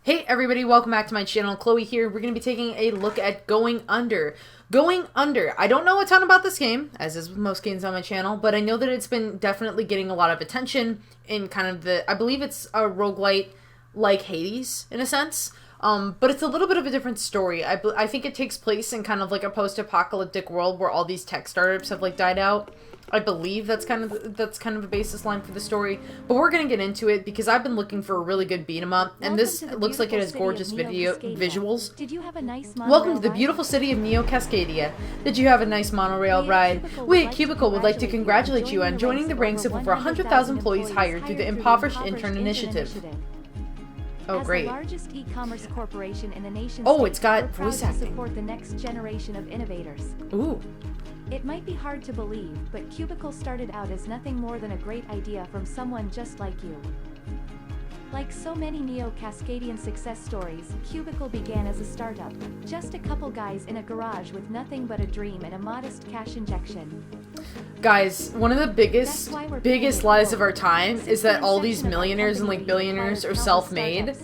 Hey everybody, welcome back to my channel. Chloe here. We're going to be taking a look at Going Under. Going Under. I don't know a ton about this game, as is with most games on my channel, but I know that it's been definitely getting a lot of attention in kind of the, I believe it's a roguelite like Hades, in a sense. But it's a little bit of a different story. I think it takes place in kind of like a post-apocalyptic world where all these tech startups have like died out. I believe that's kind of a basis line for the story, but we're gonna get into it because I've been looking for a really good beat 'em up, and this looks like it has gorgeous visuals. Did you have a nice Welcome to the beautiful city of Neo Cascadia. Did you have a nice monorail ride? We at Cubicle would like to congratulate you on joining the ranks of over 100,000 employees hired through the Impoverished Intern Initiative. Oh, great. As the largest e-commerce corporation in the nation, it's got voice acting. Support the next generation of innovators. Ooh. It might be hard to believe, but Cubicle started out as nothing more than a great idea from someone just like you. Like so many Neo-Cascadian success stories, Cubicle began as a startup. Just a couple guys in a garage with nothing but a dream and a modest cash injection. Guys, one of the biggest lies of our time is that all these millionaires and like billionaires are self-made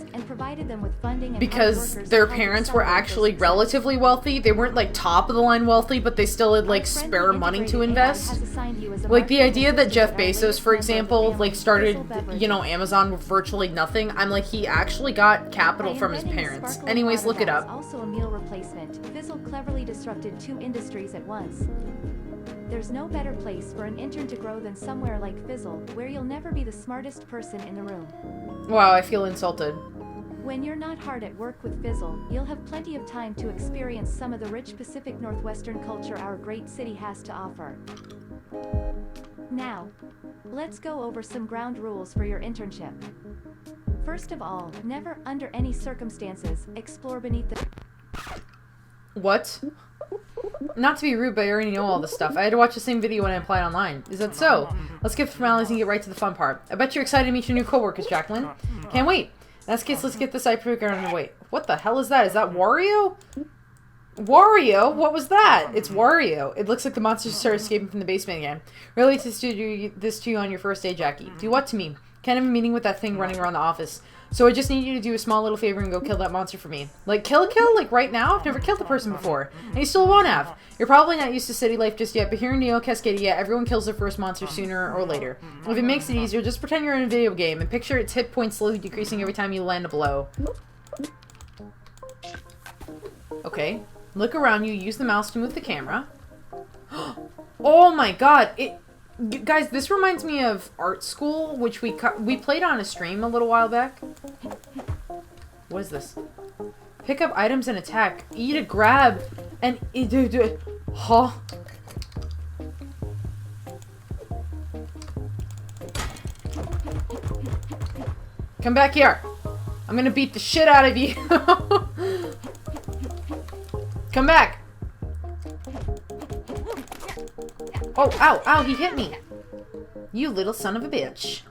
because their parents were actually relatively wealthy. They weren't like top of the line wealthy, but they still had like spare money to invest. Like the idea that Jeff Bezos, for example, like started, you know, Amazon with virtually nothing. I'm like, he actually got capital from his parents. Anyways, look it up. Also a meal replacement. Fizzle cleverly disrupted two industries at once. There's no better place for an intern to grow than somewhere like Fizzle, where you'll never be the smartest person in the room. Wow, I feel insulted. When you're not hard at work with Fizzle, you'll have plenty of time to experience some of the rich Pacific Northwestern culture our great city has to offer. Now, let's go over some ground rules for your internship. First of all, never, under any circumstances, explore beneath the... What? Not to be rude, but I already know all this stuff. I had to watch the same video when I applied online. Is that so? Let's skip the formalities and get right to the fun part. I bet you're excited to meet your new coworkers, Jacqueline. Can't wait. In that case, let's get this icebreaker on the way. What the hell is that? Is that Wario? Wario? What was that? It's Wario. It looks like the monsters start escaping from the basement again. Really to do this to you on your first day, Jackie. Do what to me? Can't have a meeting with that thing running around the office. So I just need you to do a small little favor and go kill that monster for me. Like, kill? Like, right now? I've never killed a person before. And you still won't have. You're probably not used to city life just yet, but here in Neo Cascadia, everyone kills their first monster sooner or later. If it makes it easier, just pretend you're in a video game and picture its hit points slowly decreasing every time you land a blow. Okay. Look around you, use the mouse to move the camera. Oh my god! Guys, this reminds me of Art School, which we played on a stream a little while back. What is this? Pick up items and attack. E to grab and huh? Come back here. I'm gonna beat the shit out of you. Come back. Oh, ow, ow, he hit me. You little son of a bitch.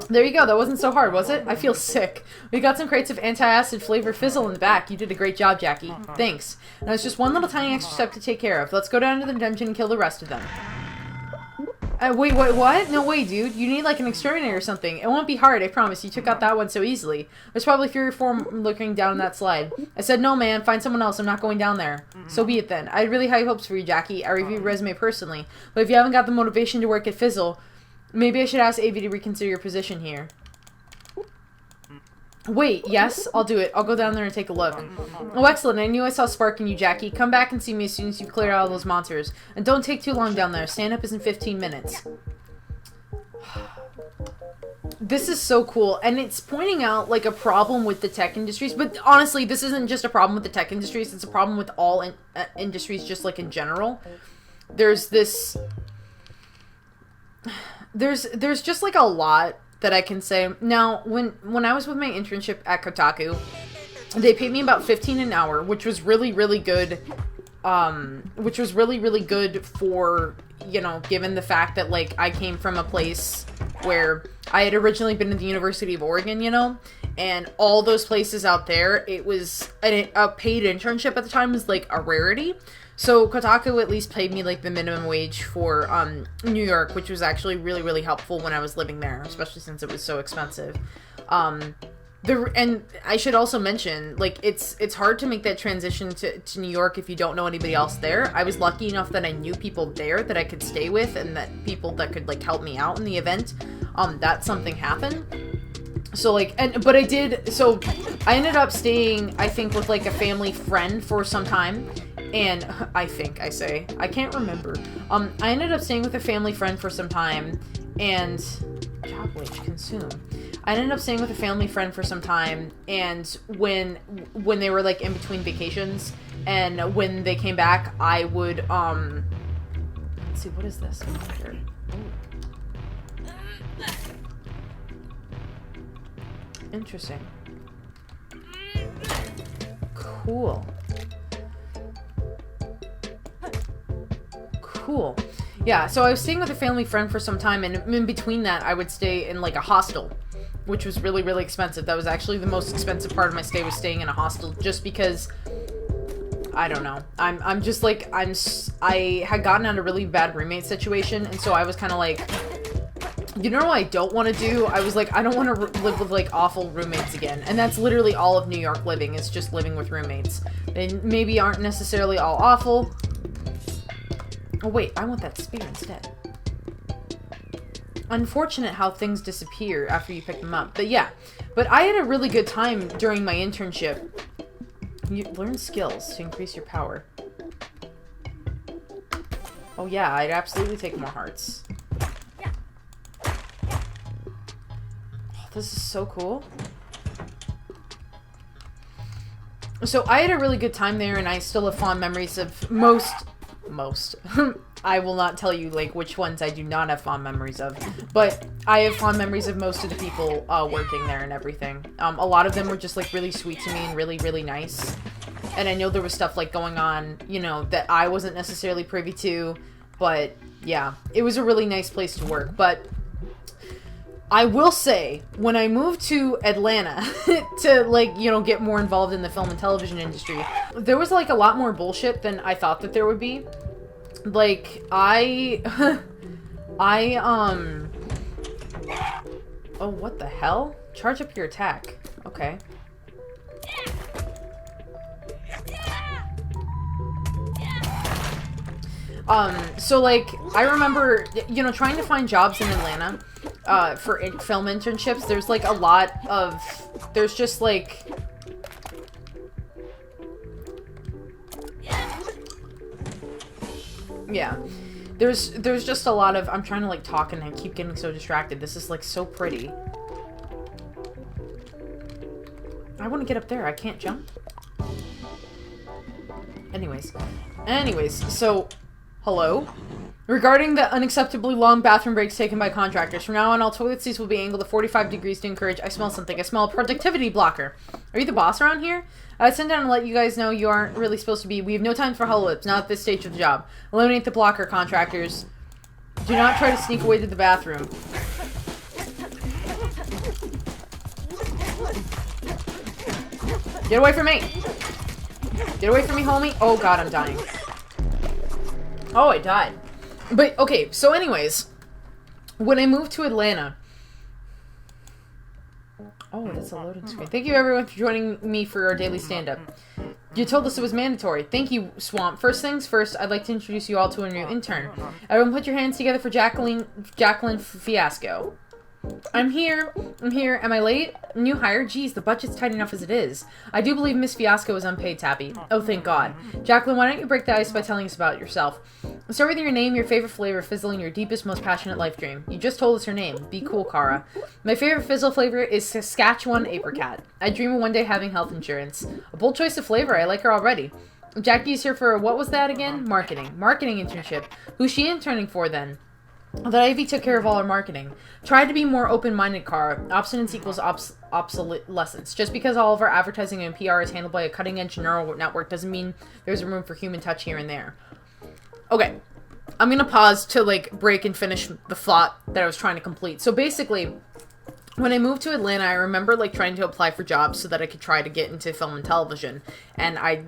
There you go, that wasn't so hard, was it? I feel sick. We got some crates of anti-acid flavor Fizzle in the back. You did a great job, Jackie. Thanks. Now it's just one little tiny extra step to take care of. Let's go down to the dungeon and kill the rest of them. Wait, what? No way, dude. You need like an exterminator or something. It won't be hard, I promise. You took out that one so easily. There's probably 3 or 4 looking down that slide. I said, no, man. Find someone else. I'm not going down there. So be it then. I had really high hopes for you, Jackie. I reviewed your resume personally. But if you haven't got the motivation to work at Fizzle, maybe I should ask Avi to reconsider your position here. Wait, yes, I'll do it. I'll go down there and take a look. Oh, excellent. I knew I saw spark in you, Jackie. Come back and see me as soon as you've cleared out all those monsters. And don't take too long down there. Stand up is in 15 minutes. This is so cool. And it's pointing out, like, a problem with the tech industries. But honestly, this isn't just a problem with the tech industries. It's a problem with all industries, just, like, in general. There's this... There's just, like, a lot that I can say. Now, when I was with my internship at Kotaku, they paid me about $15 an hour, which was really, really good. Which was really, really good for, you know, given the fact that, like, I came from a place where I had originally been at the University of Oregon, you know, and all those places out there, it was a paid internship at the time was, like, a rarity. So Kotaku at least paid me like the minimum wage for New York, which was actually really, really helpful when I was living there, especially since it was so expensive. And I should also mention, like, it's hard to make that transition to New York if you don't know anybody else there. I was lucky enough that I knew people there that I could stay with, and that people that could, like, help me out in the event that something happened. So, like, but I ended up staying, I think, with, like, a family friend for some time. And I can't remember. I ended up staying with a family friend for some time, and job wage consume. I ended up staying with a family friend for some time, and when they were, like, in between vacations, and when they came back, I would, let's see, what is this? Interesting. Cool. Cool. Yeah, so I was staying with a family friend for some time, and in between that, I would stay in, like, a hostel, which was really, really expensive. That was actually the most expensive part of my stay, was staying in a hostel, just because, I don't know. I'm just, like, I had gotten out of a really bad roommate situation, and so I was kind of like, you know what I don't want to do? I was like, I don't want to live with, like, awful roommates again. And that's literally all of New York living, is just living with roommates. They maybe aren't necessarily all awful. Oh, wait, I want that spear instead. Unfortunate how things disappear after you pick them up. But yeah, but I had a really good time during my internship. You learn skills to increase your power. Oh yeah, I'd absolutely take more hearts. Oh, this is so cool. So I had a really good time there, and I still have fond memories of most. I will not tell you, like, which ones I do not have fond memories of, but I have fond memories of most of the people working there and everything. A lot of them were just, like, really sweet to me and really, really nice. And I know there was stuff, like, going on, you know, that I wasn't necessarily privy to, but yeah, it was a really nice place to work. But I will say, when I moved to Atlanta to, like, you know, get more involved in the film and television industry, there was, like, a lot more bullshit than I thought that there would be. Like, oh, what the hell? Charge up your attack. Okay. So, like, I remember, you know, trying to find jobs in Atlanta, for film internships. There's, like, a lot of, there's just, like, yeah, there's just a lot of, I'm trying to, like, talk and I keep getting so distracted. This is, like, so pretty. I want to get up there. I can't jump. Anyways, so, hello? Regarding the unacceptably long bathroom breaks taken by contractors, from now on all toilet seats will be angled to 45 degrees to encourage, I smell something. I smell a productivity blocker. Are you the boss around here? I'd send down and let you guys know you aren't really supposed to be. We have no time for hollow lips, not at this stage of the job. Eliminate the blocker, contractors. Do not try to sneak away to the bathroom. Get away from me! Get away from me, homie! Oh god, I'm dying. Oh, I died. But, okay, so anyways, when I moved to Atlanta... Oh, that's a loading screen. Thank you, everyone, for joining me for our daily stand-up. You told us it was mandatory. Thank you, Swamp. First things first, I'd like to introduce you all to a new intern. Everyone put your hands together for Jacqueline Fiasco. I'm here. Am I late? New hire? Geez, the budget's tight enough as it is. I do believe Miss Fiasco is unpaid, Tappy. Oh, thank God. Jacqueline, why don't you break the ice by telling us about yourself? Start with your name, your favorite flavor, fizzle, and your deepest, most passionate life dream. You just told us her name. Be cool, Kara. My favorite fizzle flavor is Saskatchewan apricot. I dream of one day having health insurance. A bold choice of flavor. I like her already. Jackie's here for, what was that again? Marketing. Marketing internship. Who's she interning for, then? That Ivy took care of all our marketing. Try to be more open-minded, Kara. Obstinance equals obsolescence. Just because all of our advertising and PR is handled by a cutting-edge neural network doesn't mean there's room for human touch here and there. Okay. I'm gonna pause to, like, break and finish the thought that I was trying to complete. So basically, when I moved to Atlanta, I remember, like, trying to apply for jobs so that I could try to get into film and television. And I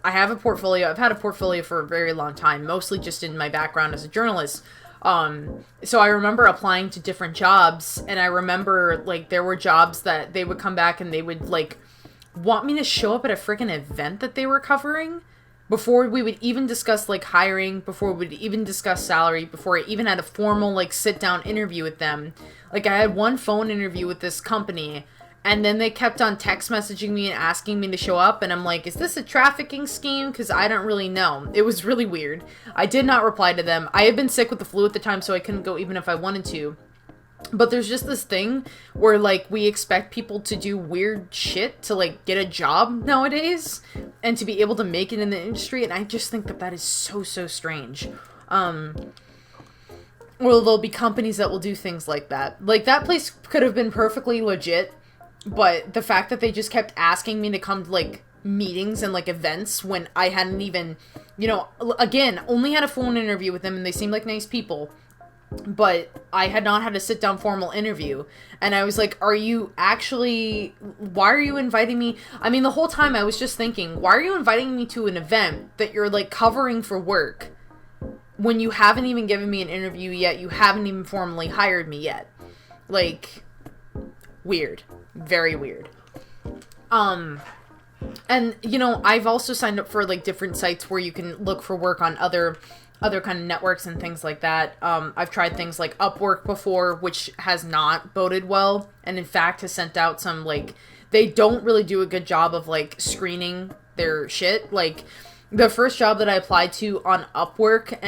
have a portfolio. I've had a portfolio for a very long time, mostly just in my background as a journalist. So I remember applying to different jobs, and I remember, like, there were jobs that they would come back and they would, like, want me to show up at a freaking event that they were covering before we would even discuss, like, hiring, before we would even discuss salary, before I even had a formal, like, sit-down interview with them. Like, I had one phone interview with this company, and then they kept on text messaging me and asking me to show up, and I'm like, is this a trafficking scheme? Because I don't really know. It was really weird. I did not reply to them. I had been sick with the flu at the time, so I couldn't go even if I wanted to. But there's just this thing where, like, we expect people to do weird shit to, like, get a job nowadays, and to be able to make it in the industry, and I just think that that is so, so strange. Or there'll be companies that will do things like that. Like, that place could have been perfectly legit, but the fact that they just kept asking me to come to, like, meetings and, like, events when I hadn't even, you know, again, only had a phone interview with them, and they seemed like nice people, but I had not had a sit-down formal interview, and I was like, are you actually, why are you inviting me? I mean, the whole time I was just thinking, why are you inviting me to an event that you're, like, covering for work when you haven't even given me an interview yet, you haven't even formally hired me yet? Like, weird. Very weird. And, you know, I've also signed up for, like, different sites where you can look for work on other kind of networks and things like that. I've tried things like Upwork before, which has not boded well, and in fact has sent out some, like, they don't really do a good job of, like, screening their shit. Like, the first job that I applied to on Upwork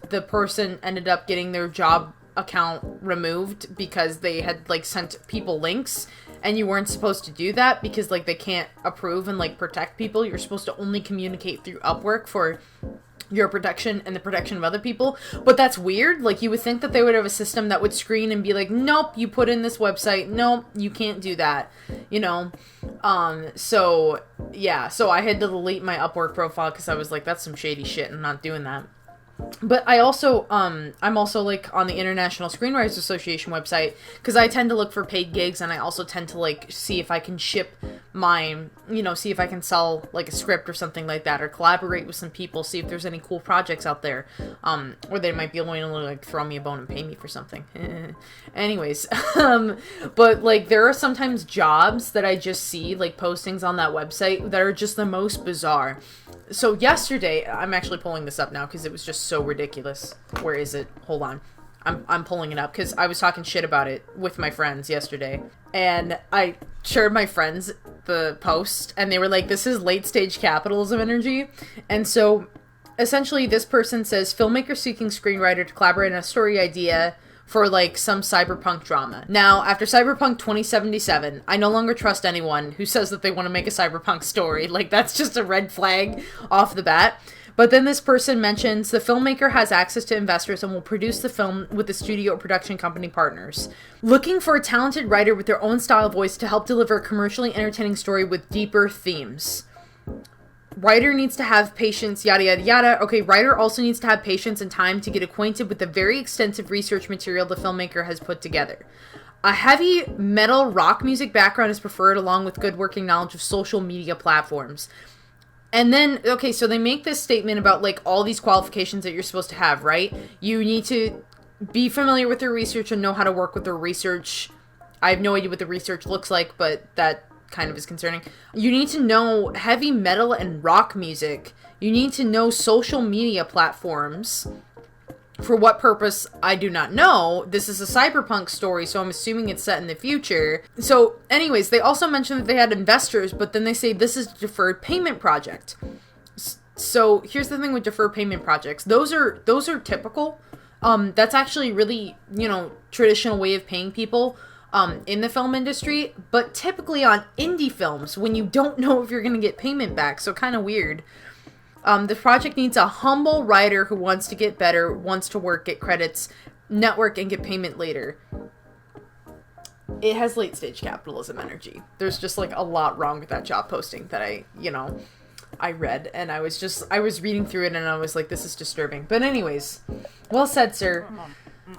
the person ended up getting their job account removed because they had, like, sent people links, and you weren't supposed to do that because, like, they can't approve and, like, protect people. You're supposed to only communicate through Upwork for your protection and the protection of other people. But that's weird. Like, you would think that they would have a system that would screen and be like, nope, you put in this website, nope, you can't do that, you know? So yeah, so I had to delete my Upwork profile because I was like, that's some shady shit, I'm not doing that. But I also, I'm also, like, on the International Screenwriters Association website, because I tend to look for paid gigs, and I also tend to, like, see if I can ship mine, you know, see if I can sell, like, a script or something like that, or collaborate with some people, see if there's any cool projects out there, or they might be willing to, like, throw me a bone and pay me for something. Anyways, but, like, there are sometimes jobs that I just see, like, postings on that website that are just the most bizarre. So yesterday, I'm actually pulling this up now because it was just so ridiculous. Where is it? Hold on. I'm pulling it up because I was talking shit about it with my friends yesterday. And I shared my friends the post, and they were like, this is late stage capitalism energy. And so essentially this person says, filmmaker seeking screenwriter to collaborate on a story idea for, like, some cyberpunk drama. Now, after Cyberpunk 2077, I no longer trust anyone who says that they want to make a cyberpunk story. Like, that's just a red flag off the bat. But then this person mentions the filmmaker has access to investors and will produce the film with the studio or production company partners. Looking for a talented writer with their own style voice to help deliver a commercially entertaining story with deeper themes. Writer needs to have patience, yada, yada, yada. Okay, writer also needs to have patience and time to get acquainted with the very extensive research material the filmmaker has put together. A heavy metal rock music background is preferred, along with good working knowledge of social media platforms. And then, okay, so they make this statement about, like, all these qualifications that you're supposed to have, right? You need to be familiar with their research and know how to work with their research. I have no idea what the research looks like, but that kind of is concerning. You need to know heavy metal and rock music. You need to know social media platforms. For what purpose, I do not know. This is a cyberpunk story, so I'm assuming it's set in the future. So, anyways, they also mentioned that they had investors, but then they say this is a deferred payment project. So, here's the thing with deferred payment projects. Those are typical. That's actually really, you know, traditional way of paying people in the film industry, but typically on indie films when you don't know if you're going to get payment back, so kind of weird. The project needs a humble writer who wants to get better, wants to work, get credits, network, and get payment later. It has late stage capitalism energy. There's just, like, a lot wrong with that job posting that I read, and I was reading through it, and I was like, this is disturbing. But anyways, well said, sir.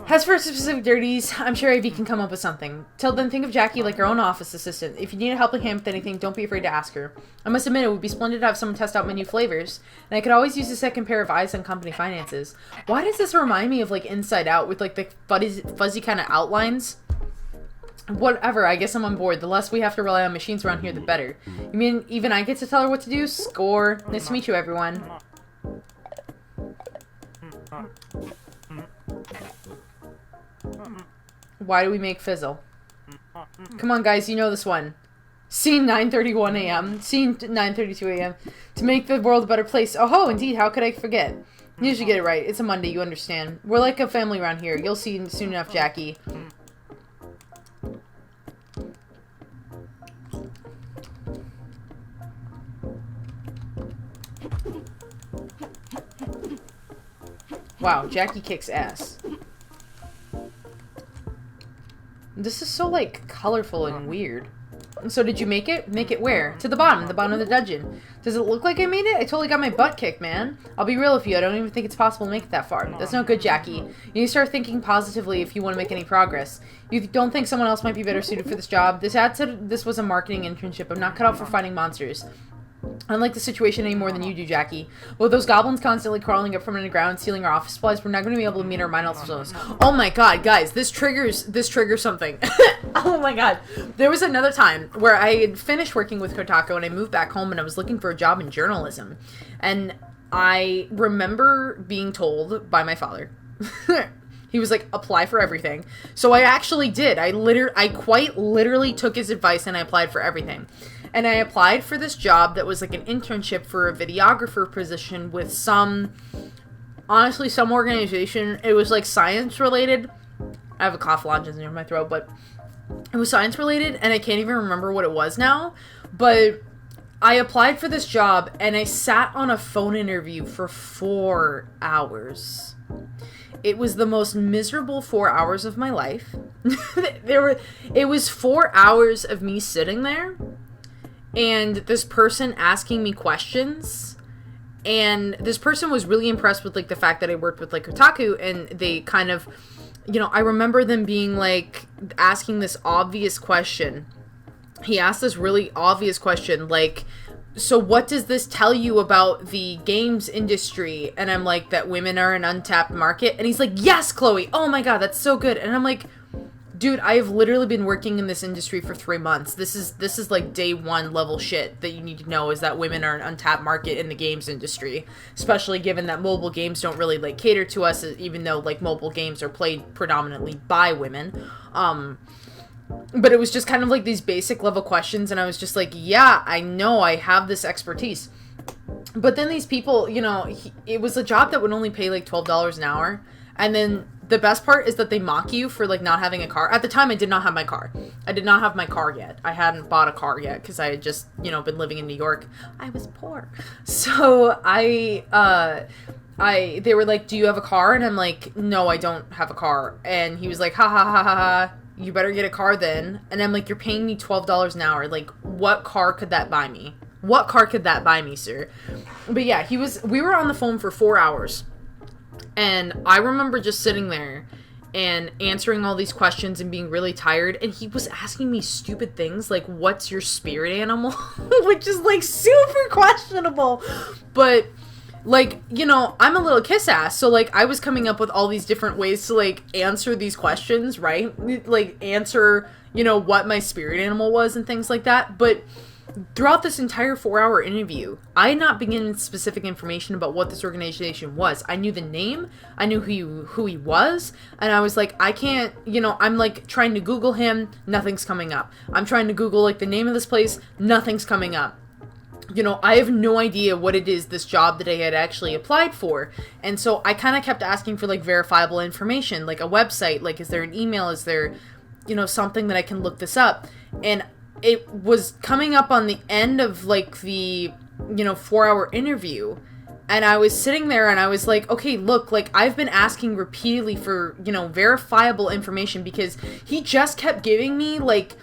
As for specific dirties, I'm sure AV can come up with something. Till then, think of Jackie like your own office assistant. If you need a helping hand with anything, don't be afraid to ask her. I must admit, it would be splendid to have someone test out my new flavors, and I could always use a second pair of eyes on company finances. Why does this remind me of, like, Inside Out with, like, the fuzzy kind of outlines? Whatever, I guess I'm on board. The less we have to rely on machines around here, the better. You mean even I get to tell her what to do? Score. Nice to meet you, everyone. Why do we make fizzle? Come on, guys, you know this one. Scene 9:31 a.m. Scene 9:32 a.m. To make the world a better place. Oh ho, indeed, how could I forget? You usually get it right. It's a Monday, you understand. We're like a family around here. You'll see soon enough, Jackie. Wow, Jackie kicks ass. This is so, like, colorful and weird. So did you make it? Make it where? To the bottom of the dungeon. Does it look like I made it? I totally got my butt kicked, man. I'll be real with you, I don't even think it's possible to make it that far. That's no good, Jackie. You need to start thinking positively if you want to make any progress. You don't think someone else might be better suited for this job? This ad said this was a marketing internship. I'm not cut out for fighting monsters. I don't like the situation any more than you do, Jackie. With those goblins constantly crawling up from underground, stealing our office supplies, we're not going to be able to meet our milestones. Oh my god, guys, this triggers something. Oh my god. There was another time where I had finished working with Kotaku and I moved back home and I was looking for a job in journalism. And I remember being told by my father, he was like, apply for everything. So I actually did. I quite literally took his advice and I applied for everything. And I applied for this job that was like an internship for a videographer position with some organization. It was like science related. I have a cough lodged in my throat, but it was science related and I can't even remember what it was now. But I applied for this job and I sat on a phone interview for 4 hours. It was the most miserable 4 hours of my life. It was 4 hours of me sitting there and this person asking me questions, and this person was really impressed with like the fact that I worked with like Kotaku, and they kind of, you know, I remember them being like asking this obvious question. He asked this really obvious question like, so what does this tell you about the games industry? And I'm like, that women are an untapped market. And he's like, yes, Chloe. Oh my god, that's so good. And I'm like, dude, I have literally been working in this industry for 3 months. This is like day one level shit that you need to know, is that women are an untapped market in the games industry, especially given that mobile games don't really like cater to us, even though like mobile games are played predominantly by women. But it was just kind of like these basic level questions, and I was just like, yeah, I know I have this expertise. But then these people, you know, it was a job that would only pay like $12 an hour, and then the best part is that they mock you for like not having a car. At the time, I did not have my car. I did not have my car yet. I hadn't bought a car yet because I had just, you know, been living in New York. I was poor. So they were like, do you have a car? And I'm like, no, I don't have a car. And he was like, ha ha ha ha ha, you better get a car then. And I'm like, you're paying me $12 an hour. Like, what car could that buy me? What car could that buy me, sir? But yeah, we were on the phone for 4 hours. And I remember just sitting there and answering all these questions and being really tired. And he was asking me stupid things like, what's your spirit animal? Which is like super questionable. But like, you know, I'm a little kiss ass. So like I was coming up with all these different ways to like answer these questions, right? Like answer, you know, what my spirit animal was and things like that. But throughout this entire 4-hour interview, I had not been given specific information about what this organization was. I knew the name, I knew who he was, and I was like, I can't, you know, I'm like trying to Google him, nothing's coming up. I'm trying to Google like the name of this place, nothing's coming up. You know, I have no idea what it is, this job that I had actually applied for. And so I kind of kept asking for like verifiable information, like a website, like is there an email, is there, you know, something that I can look this up. And it was coming up on the end of like the, you know, 4-hour interview, and I was sitting there and I was like, okay, look, like I've been asking repeatedly for, you know, verifiable information, because he just kept giving me like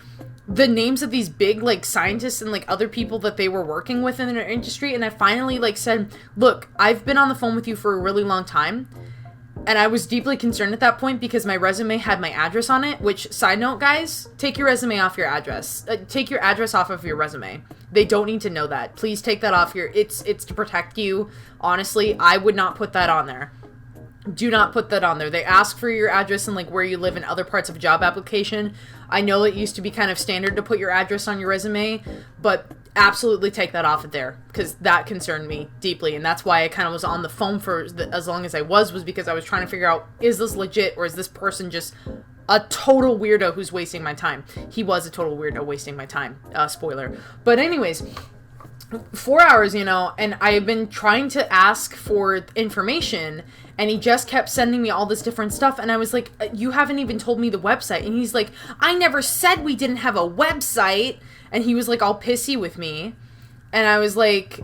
the names of these big like scientists and like other people that they were working with in their industry. And I finally like said, look, I've been on the phone with you for a really long time. And I was deeply concerned at that point because my resume had my address on it, which, side note, guys, take your resume off your address. Take your address off of your resume. They don't need to know that. Please take that off your... It's to protect you. Honestly, I would not put that on there. Do not put that on there. They ask for your address and, like, where you live in other parts of a job application. I know it used to be kind of standard to put your address on your resume, but absolutely take that off of there, because that concerned me deeply, and that's why I kind of was on the phone for as long as I was because I was trying to figure out, is this legit, or is this person just a total weirdo who's wasting my time? He was a total weirdo wasting my time. Spoiler. But anyways, 4 hours, you know, and I've been trying to ask for information, and he just kept sending me all this different stuff, and I was like, you haven't even told me the website. And he's like, I never said we didn't have a website. And he was like all pissy with me. And I was like,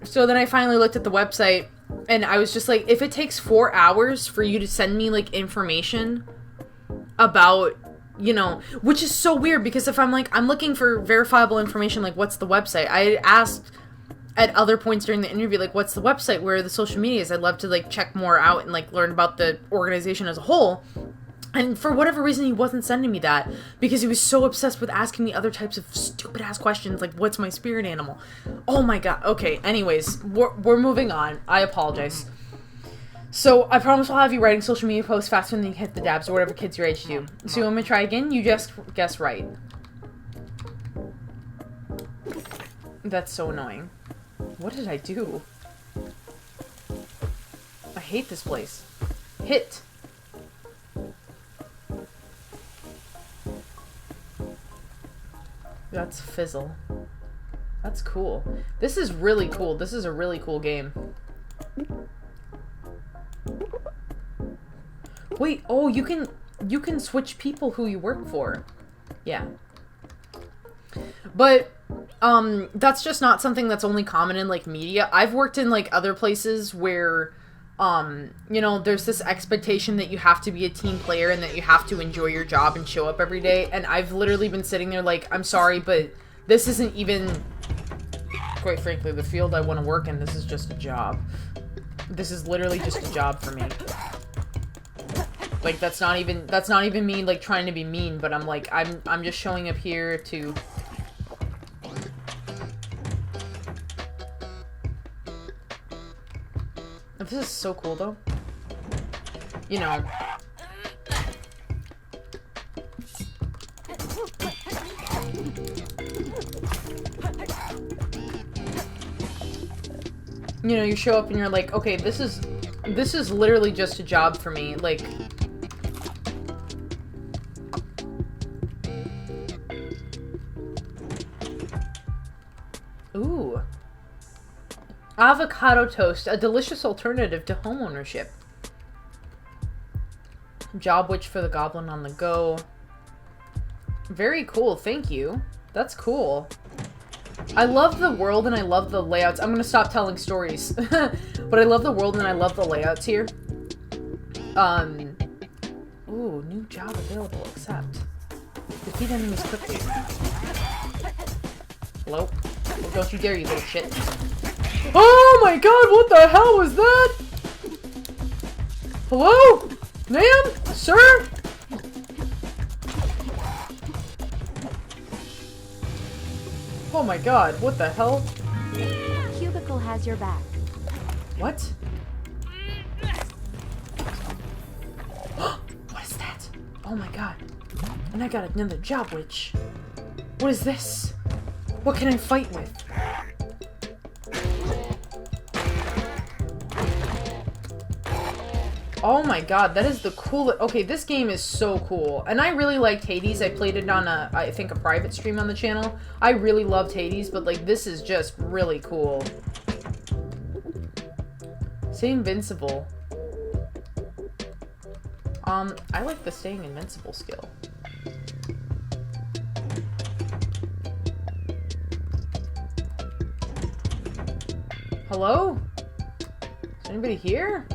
so then I finally looked at the website, and I was just like, if it takes 4 hours for you to send me like information about, you know, which is so weird, because if I'm like, I'm looking for verifiable information, like what's the website? I asked at other points during the interview, like, what's the website? Where are the social medias? I'd love to like check more out and like learn about the organization as a whole. And for whatever reason, he wasn't sending me that, because he was so obsessed with asking me other types of stupid-ass questions, like, what's my spirit animal? Oh my god. Okay, anyways, we're moving on. I apologize. So, I promise I'll have you writing social media posts faster than you hit the dabs, or whatever kids your age do. So, you want me to try again? You just guess right. That's so annoying. What did I do? I hate this place. Hit. That's fizzle. That's cool. This is really cool. This is a really cool game. Wait, oh, you can switch people who you work for. Yeah. But that's just not something that's only common in like media. I've worked in like other places where you know, there's this expectation that you have to be a team player and that you have to enjoy your job and show up every day. And I've literally been sitting there like, I'm sorry, but this isn't even, quite frankly, the field I want to work in. This is just a job. This is literally just a job for me. Like, that's not even me, like, trying to be mean, but I'm like, I'm just showing up here to... This is so cool, though. You know. You know, you show up and you're like, okay, this is literally just a job for me. Like... Ooh. Avocado toast, a delicious alternative to homeownership. Job witch for the goblin on the go. Very cool, thank you. That's cool. I love the world and I love the layouts. I'm gonna stop telling stories. But I love the world and I love the layouts here. Ooh, new job available, accept. Defeat enemies quickly. Hello? Oh, don't you dare, you little shit. Oh my god, what the hell was that? Hello? Ma'am? Sir? Oh my god, what the hell? Cubicle has your back. What? What is that? Oh my god. And I got another job witch. What is this? What can I fight with? Oh my god, that is the coolest. Okay, this game is so cool. And I really liked Hades. I played it on I think a private stream on the channel. I really loved Hades, but like this is just really cool. Stay invincible. I like the staying invincible skill. Hello? Is anybody here?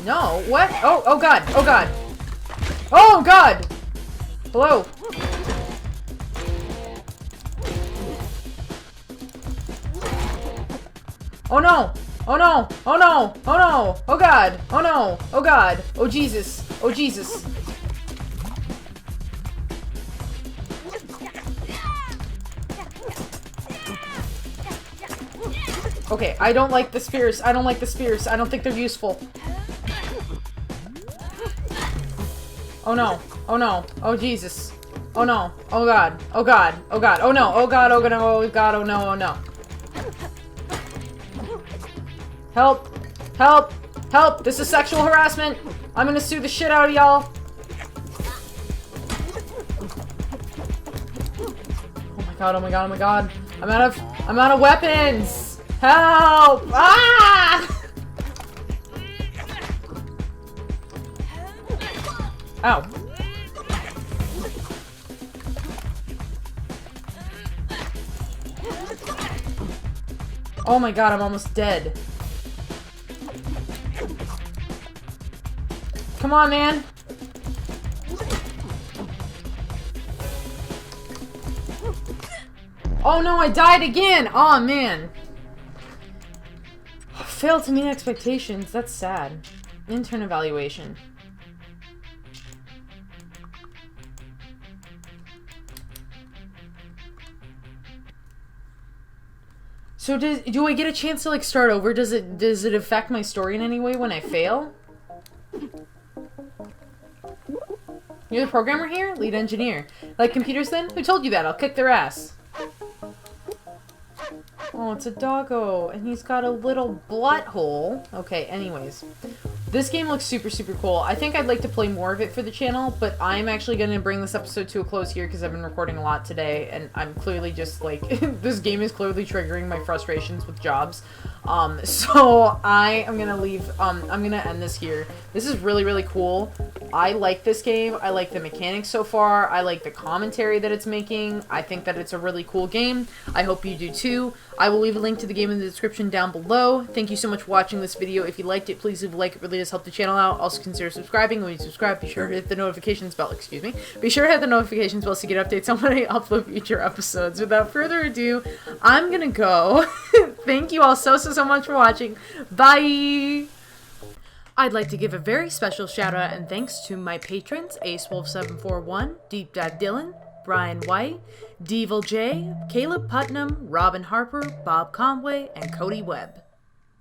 No, what? Oh god, oh god. Oh god! Hello? Oh no! Oh no! Oh no! Oh no! Oh god! Oh no! Oh god! Oh Jesus! Oh Jesus! Okay, I don't like the spears. I don't like the spears. I don't think they're useful. Oh no. Oh no. Oh Jesus. Oh no. Oh god. Oh god. Oh god. Oh no. Oh god. Oh god. Oh god. Oh no. Oh no. Help. Help. Help. This is sexual harassment. I'm gonna sue the shit out of y'all. Oh my god. Oh my god. Oh my god. I'm out of weapons. Help! Ah! Ow. Oh my god, I'm almost dead. Come on, man. Oh no, I died again! Aw, man. Failed to meet expectations. That's sad. Intern evaluation. So do I get a chance to like start over? Does it affect my story in any way when I fail? You're the programmer here? Lead engineer. Like computers then? Who told you that? I'll kick their ass. Oh, it's a doggo, and he's got a little blood hole. Okay, anyways. This game looks super, super cool. I think I'd like to play more of it for the channel, but I'm actually going to bring this episode to a close here because I've been recording a lot today, and I'm clearly just, like, this game is clearly triggering my frustrations with jobs. So I am going to leave, I'm going to end this here. This is really, really cool. I like this game. I like the mechanics so far. I like the commentary that it's making. I think that it's a really cool game. I hope you do too. I will leave a link to the game in the description down below. Thank you so much for watching this video. If you liked it, please leave a like. It really does help the channel out. Also consider subscribing. When you subscribe, be sure to hit the notifications bell. Excuse me. Be sure to hit the notifications bell so you get updates on when I upload future episodes. Without further ado, I'm gonna go. Thank you all so much for watching. Bye! I'd like to give a very special shout out and thanks to my patrons, AceWolf741, Deep Dive Dylan, Brian White, Deevil J, Caleb Putnam, Robin Harper, Bob Conway, and Cody Webb.